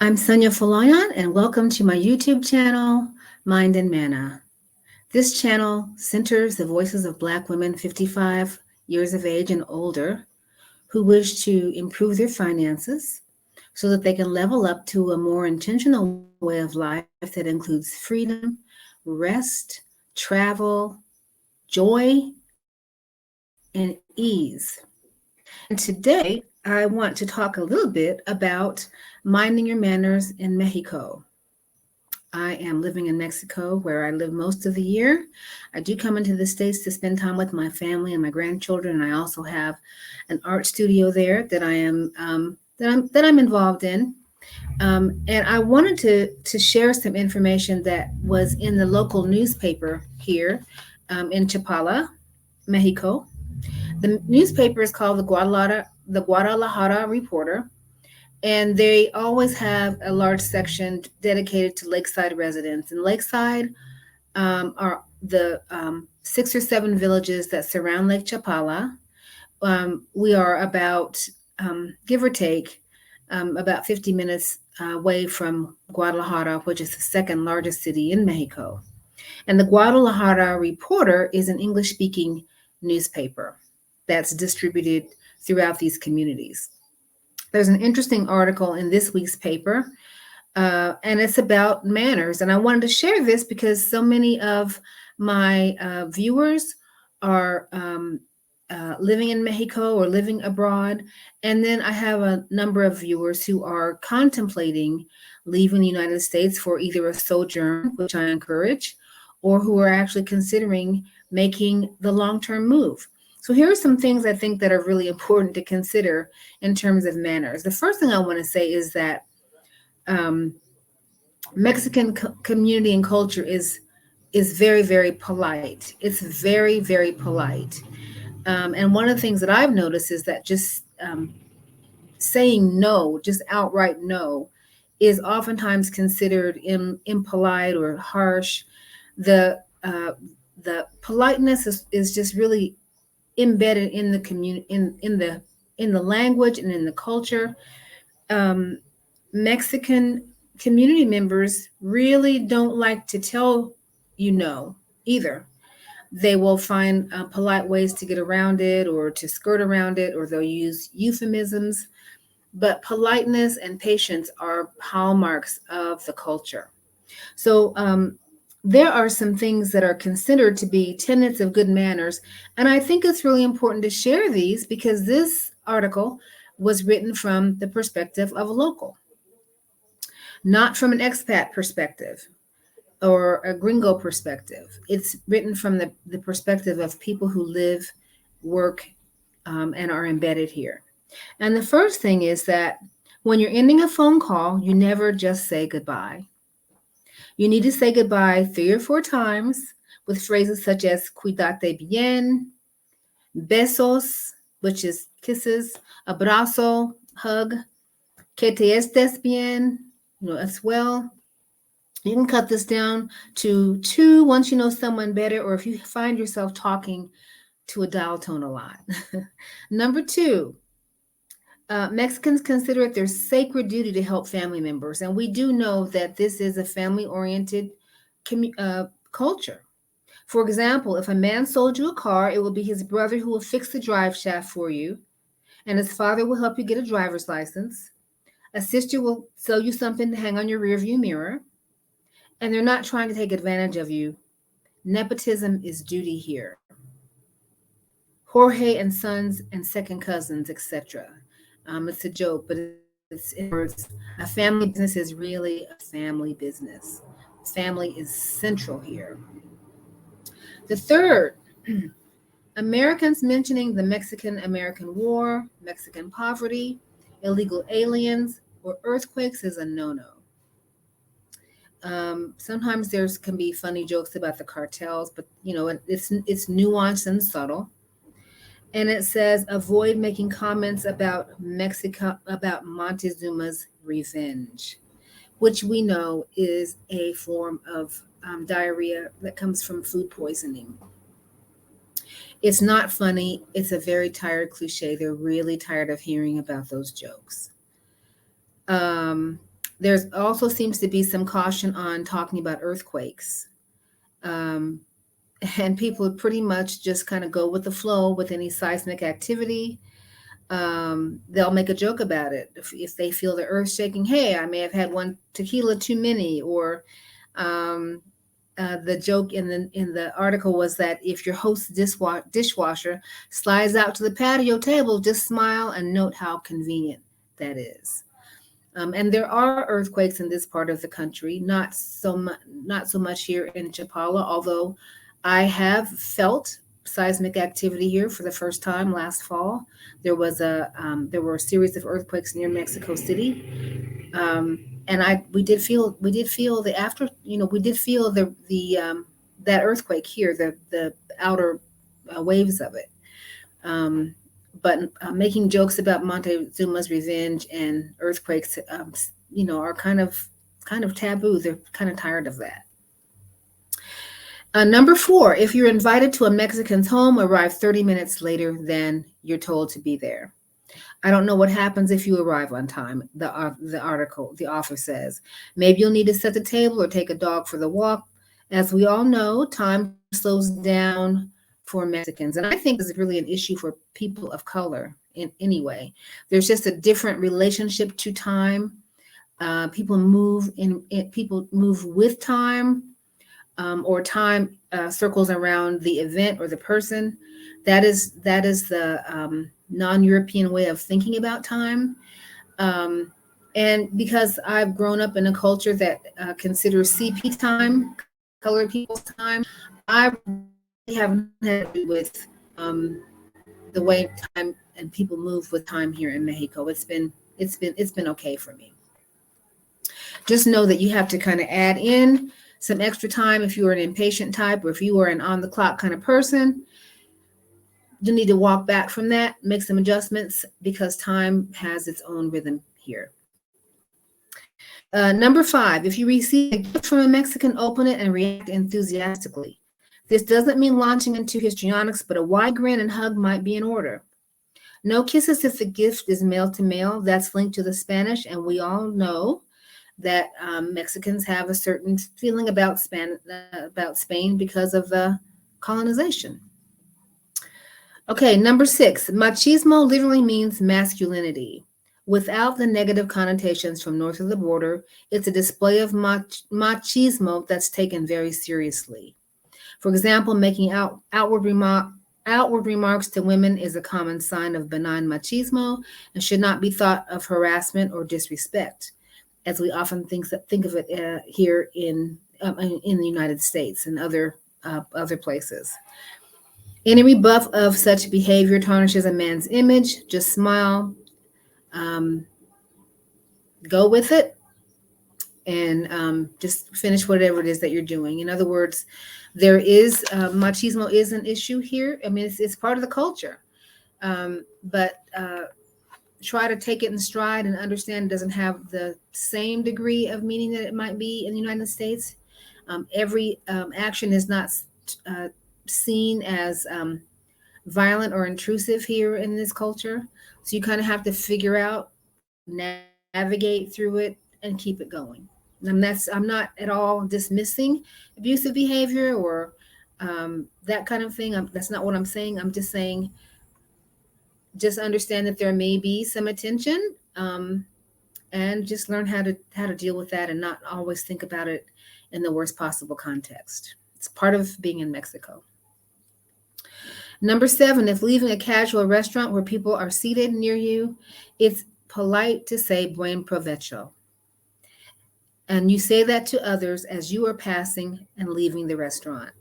I'm Sonia Folayan, and welcome to my YouTube channel, Mind and Manna. This channel centers the voices of Black women 55 years of age and older who wish to improve their finances so that they can level up to a more intentional way of life that includes freedom, rest, travel, joy, and ease. And today, I want to talk a little bit about minding your manners in Mexico. I am living in Mexico where I live most of the year. I do come into the States to spend time with my family and my grandchildren, and I also have an art studio there that I'm involved in. And I wanted to share some information that was in the local newspaper here in Chapala, Mexico. The newspaper is called the Guadalajara Reporter, and they always have a large section dedicated to lakeside residents. And lakeside are the six or seven villages that surround Lake Chapala. We are about, give or take, about 50 minutes away from Guadalajara, which is the second largest city in Mexico. And the Guadalajara Reporter is an English speaking newspaper that's distributed throughout these communities. There's an interesting article in this week's paper, and it's about manners. And I wanted to share this because so many of my viewers are living in Mexico or living abroad. And then I have a number of viewers who are contemplating leaving the United States for either a sojourn, which I encourage, or who are actually considering making the long term move. So here are some things I think that are really important to consider in terms of manners. The first thing I want to say is that um, Mexican community and culture is very, very polite. It's very, very polite. And one of the things that I've noticed is that just saying no, just outright no, is oftentimes considered impolite or harsh. The politeness is just really embedded in the community, in the language and in the culture. um, Mexican community members really don't like to tell you no either. They will find polite ways to get around it or to skirt around it, or they'll use euphemisms. But politeness and patience are hallmarks of the culture. So there are some things that are considered to be tenets of good manners. And I think it's really important to share these because this article was written from the perspective of a local, not from an expat perspective or a gringo perspective. It's written from the perspective of people who live, work, and are embedded here. And the first thing is that when you're ending a phone call, you never just say goodbye. You need to say goodbye 3 or 4 times with phrases such as cuídate bien, besos, which is kisses, abrazo, hug, que te estés bien, as well. You can cut this down to 2 once you know someone better, or if you find yourself talking to a dial tone a lot. Number 2, Mexicans consider it their sacred duty to help family members. And we do know that this is a family oriented culture. For example, if a man sold you a car, it will be his brother who will fix the drive shaft for you, and his father will help you get a driver's license. A sister will sell you something to hang on your rearview mirror, and they're not trying to take advantage of you. Nepotism is duty here. Jorge and sons and second cousins, etc. It's a joke, but it's in words. A family business is really a family business. Family is central here. The third, Americans mentioning the Mexican American War, Mexican poverty, illegal aliens, or earthquakes is a no no. Sometimes there's can be funny jokes about the cartels, but it's nuanced and subtle. And it says avoid making comments about Mexico, about Montezuma's revenge, which we know is a form of diarrhea that comes from food poisoning. It's not funny. It's a very tired cliche. They're really tired of hearing about those jokes. Um, There's also seems to be some caution on talking about earthquakes. Um, and people pretty much just kind of go with the flow with any seismic activity. They'll make a joke about it if they feel the earth shaking. Hey, I may have had one tequila too many, or um, the joke in the article was that if your host's dishwasher slides out to the patio table, just smile and note how convenient that is. And there are earthquakes in this part of the country, not so much here in Chapala, although I have felt seismic activity here for the first time last fall. There were a series of earthquakes near Mexico City, and we did feel the after we did feel that earthquake here, the outer waves of it. Um, but making jokes about Montezuma's revenge and earthquakes, are kind of taboo. They're kind of tired of that. Number four, if you're invited to a Mexican's home, arrive 30 minutes later than you're told to be there. I don't know what happens if you arrive on time. The author says maybe you'll need to set the table or take a dog for the walk. As we all know, time slows down for Mexicans, and I think this is really an issue for people of color. In anyway, there's just a different relationship to time. People move with time, or time circles around the event or the person. That is the non-European way of thinking about time. Um, and because I've grown up in a culture that considers CP time, colored people's time, I really have not had to do with um, the way time and people move with time here in Mexico. It's been okay for me. Just know that you have to kind of add in some extra time if you are an impatient type, or if you are an on the clock kind of person. You need to walk back from that, make some adjustments, because time has its own rhythm here. Number five, if you receive a gift from a Mexican, open it and react enthusiastically. This doesn't mean launching into histrionics, but a wide grin and hug might be in order. No kisses if the gift is male to male. That's linked to the Spanish, and we all know that Mexicans have a certain feeling about Spain because of the colonization. Okay, number six, machismo literally means masculinity. Without the negative connotations from north of the border, it's a display of machismo that's taken very seriously. For example, making outward remarks to women is a common sign of benign machismo and should not be thought of harassment or disrespect, as we often think of it here in the United States and other places. Any rebuff of such behavior tarnishes a man's image. Just smile, um, go with it, and just finish whatever it is that you're doing. In other words, there is machismo is an issue here. I mean, it's part of the culture, but try to take it in stride and understand it doesn't have the same degree of meaning that it might be in the United States. Every action is not uh, seen as violent or intrusive here in this culture. So you kind of have to figure out, navigate through it, and keep it going. I'm not at all dismissing abusive behavior or that kind of thing. That's not what I'm saying. I'm just saying, just understand that there may be some attention, and just learn how to deal with that and not always think about it in the worst possible context. It's part of being in Mexico. Number seven, if leaving a casual restaurant where people are seated near you, it's polite to say buen provecho. And you say that to others as you are passing and leaving the restaurant.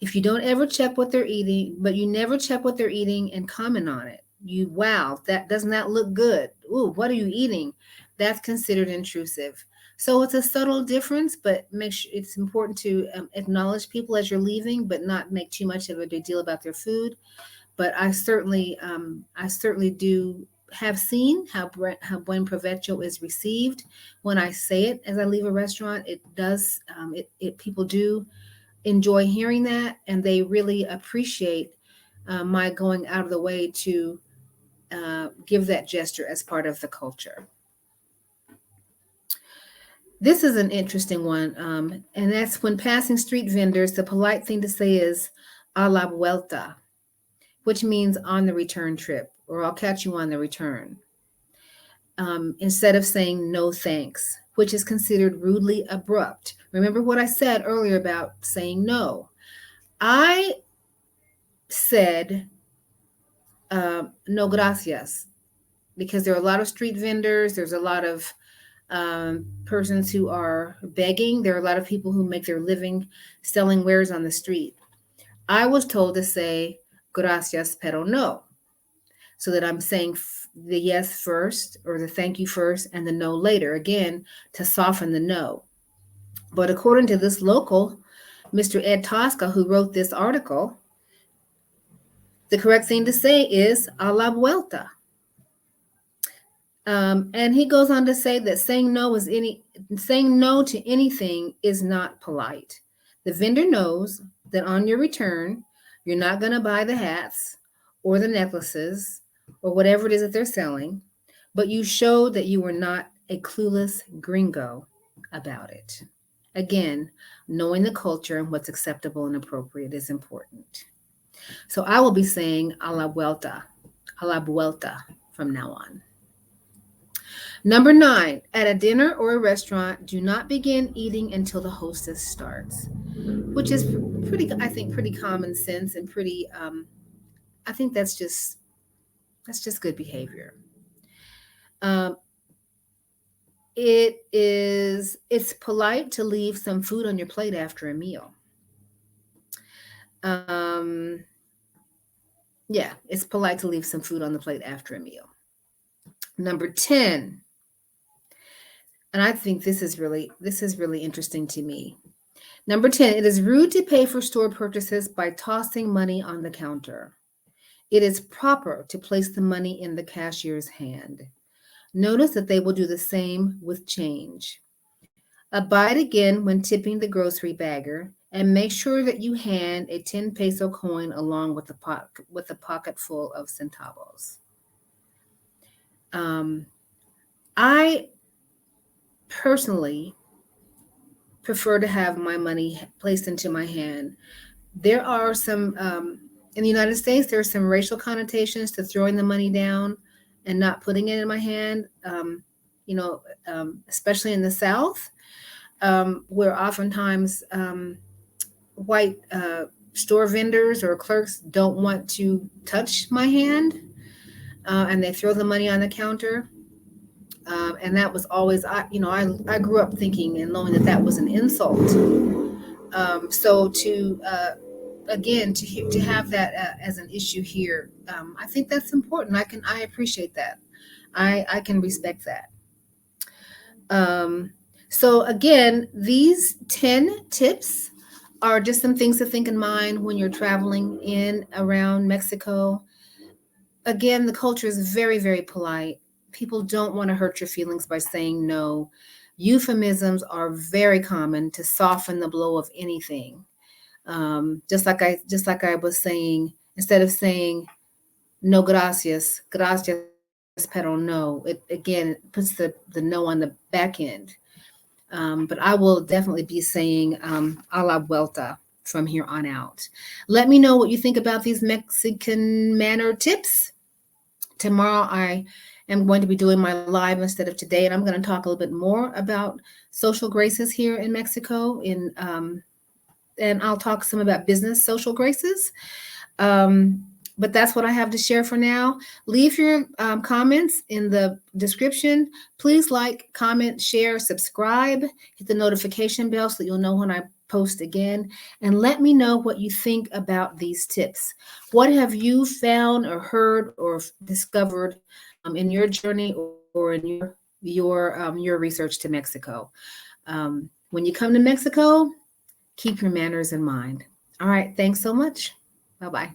If you don't ever check what they're eating, but you never check what they're eating and comment on it, wow, that doesn't that look good? Ooh, what are you eating? That's considered intrusive. So it's a subtle difference, but it's important to acknowledge people as you're leaving, but not make too much of a big deal about their food. But I certainly do have seen how buen provecho is received when I say it as I leave a restaurant. It does. People do enjoy hearing that, and they really appreciate my going out of the way to give that gesture as part of the culture. This is an interesting one, and that's when passing street vendors, the polite thing to say is a la vuelta, which means on the return trip, or I'll catch you on the return, instead of saying no thanks, which is considered rudely abrupt. Remember what I said earlier about saying no. I said no gracias because there are a lot of street vendors. There's a lot of persons who are begging. There are a lot of people who make their living selling wares on the street. I was told to say gracias, pero no, so that I'm saying the yes first or the thank you first and the no later, again, to soften the no. But according to this local, Mr. Ed Tosca, who wrote this article, the correct thing to say is a la vuelta. And he goes on to say that saying no to anything is not polite. The vendor knows that on your return, you're not going to buy the hats or the necklaces or whatever it is that they're selling, but you show that you were not a clueless gringo about it. Again, knowing the culture and what's acceptable and appropriate is important. So I will be saying a la vuelta from now on. Number 9, at a dinner or a restaurant, do not begin eating until the hostess starts, which is pretty common sense and pretty, I think that's just good behavior. It's polite to leave some food on your plate after a meal. Yeah, it's polite to leave some food on the plate after a meal. Number 10, and I think this is really interesting to me. Number 10, it is rude to pay for store purchases by tossing money on the counter. It is proper to place the money in the cashier's hand. Notice that they will do the same with change. Abide again when tipping the grocery bagger, and make sure that you hand a 10 peso coin along with a pocket full of centavos. I personally prefer to have my money placed into my hand. There are some, in the United States, there are some racial connotations to throwing the money down and not putting it in my hand, especially in the South, where oftentimes white store vendors or clerks don't want to touch my hand, and they throw the money on the counter. And that was always, I grew up thinking and knowing that was an insult. So to have that as an issue here, I think that's important. I appreciate that. I can respect that. So again, these 10 tips are just some things to think in mind when you're traveling in around Mexico. Again, the culture is very, very polite. People don't want to hurt your feelings by saying no. Euphemisms are very common to soften the blow of anything. Just like I was saying, instead of saying no gracias pero no, it puts the no on the back end. But I will definitely be saying a la vuelta from here on out. Let me know what you think about these Mexican manner tips. Tomorrow I am going to be doing my live instead of today, and I'm going to talk a little bit more about social graces here in Mexico. And I'll talk some about business social graces. But that's what I have to share for now. Leave your comments in the description. Please like, comment, share, subscribe, hit the notification bell so that you'll know when I post again. And let me know what you think about these tips. What have you found or heard or discovered in your journey or in your research to Mexico? When you come to Mexico, keep your manners in mind. All right. Thanks so much. Bye-bye.